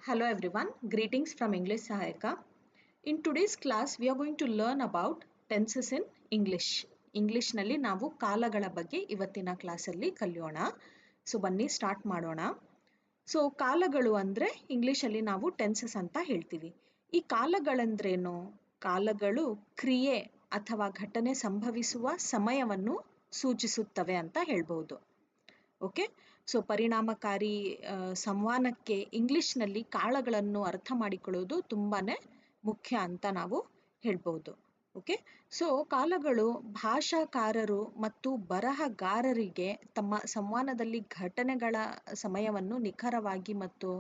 Hello everyone, greetings from English Sahayaka. In today's class, we are going to learn about tenses in English. ಇಂಗ್ಲಿಷ್ನಲ್ಲಿ ನಾವು ಕಾಲಗಳ ಬಗ್ಗೆ ಇವತ್ತಿನ ಕ್ಲಾಸಲ್ಲಿ ಕಲಿಯೋಣ. ಸೊ ಬನ್ನಿ ಸ್ಟಾರ್ಟ್ ಮಾಡೋಣ. ಸೊ ಕಾಲಗಳು ಅಂದರೆ ಇಂಗ್ಲಿಷಲ್ಲಿ ನಾವು ಟೆನ್ಸಸ್ ಅಂತ ಹೇಳ್ತೀವಿ. ಈ ಕಾಲಗಳಂದ್ರೇನು? ಕಾಲಗಳು ಕ್ರಿಯೆ ಅಥವಾ ಘಟನೆ ಸಂಭವಿಸುವ ಸಮಯವನ್ನು ಸೂಚಿಸುತ್ತವೆ ಅಂತ ಹೇಳ್ಬೋದು. ಓಕೆ, ಸೊ ಪರಿಣಾಮಕಾರಿ ಸಂವಹನಕ್ಕೆ ಇಂಗ್ಲಿಷ್ನಲ್ಲಿ ಕಾಲಗಳನ್ನು ಅರ್ಥ ಮಾಡಿಕೊಳ್ಳೋದು ತುಂಬಾ ಮುಖ್ಯ ಅಂತ ನಾವು ಹೇಳ್ಬೋದು. ಓಕೆ, ಸೊ ಕಾಲಗಳು ಭಾಷಾಕಾರರು ಮತ್ತು ಬರಹಗಾರರಿಗೆ ತಮ್ಮ ಸಂವಹನದಲ್ಲಿ ಘಟನೆಗಳ ಸಮಯವನ್ನು ನಿಖರವಾಗಿ ಮತ್ತು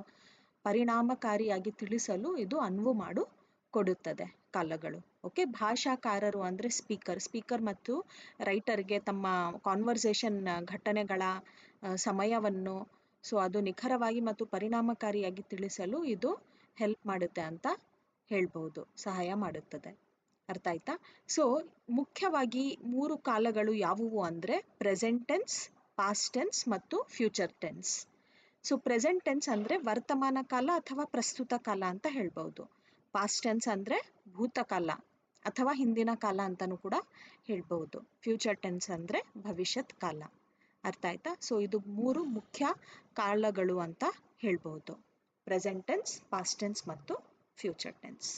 ಪರಿಣಾಮಕಾರಿಯಾಗಿ ತಿಳಿಸಲು ಇದು ಅನುವು ಕೊಡುತ್ತದೆ ಕಾಲಗಳು. ಓಕೆ, ಭಾಷಾಕಾರರು ಅಂದರೆ ಸ್ಪೀಕರ್ ಮತ್ತು ರೈಟರ್ಗೆ ತಮ್ಮ ಕಾನ್ವರ್ಸೇಷನ್ ಘಟನೆಗಳ ಸಮಯವನ್ನು ಅದು ನಿಖರವಾಗಿ ಮತ್ತು ಪರಿಣಾಮಕಾರಿಯಾಗಿ ತಿಳಿಸಲು ಇದು ಹೆಲ್ಪ್ ಮಾಡುತ್ತೆ ಅಂತ ಹೇಳ್ಬೋದು, ಸಹಾಯ ಮಾಡುತ್ತದೆ. ಅರ್ಥ ಆಯ್ತಾ? ಸೊ ಮುಖ್ಯವಾಗಿ 3 ಕಾಲಗಳು ಯಾವುವು ಅಂದರೆ ಪ್ರೆಸೆಂಟ್ ಟೆನ್ಸ್, ಪಾಸ್ಟ್ ಟೆನ್ಸ್ ಮತ್ತು future tense. So present tense ಅಂದರೆ ವರ್ತಮಾನ ಕಾಲ ಅಥವಾ ಪ್ರಸ್ತುತ ಕಾಲ ಅಂತ ಹೇಳ್ಬೋದು. ಪಾಸ್ಟ್ ಟೆನ್ಸ್ ಅಂದರೆ ಭೂತಕಾಲ ಅಥವಾ ಹಿಂದಿನ ಕಾಲ ಅಂತಲೂ ಕೂಡ ಹೇಳ್ಬೋದು. ಫ್ಯೂಚರ್ ಟೆನ್ಸ್ ಅಂದರೆ ಭವಿಷ್ಯತ್ ಕಾಲ. ಅರ್ಥ ಆಯ್ತಾ? ಸೊ ಇದು 3 ಮುಖ್ಯ ಕಾಲಗಳು ಅಂತ ಹೇಳ್ಬೋದು: ಪ್ರೆಸೆಂಟ್ ಟೆನ್ಸ್, ಪಾಸ್ಟ್ ಟೆನ್ಸ್ ಮತ್ತು ಫ್ಯೂಚರ್ ಟೆನ್ಸ್.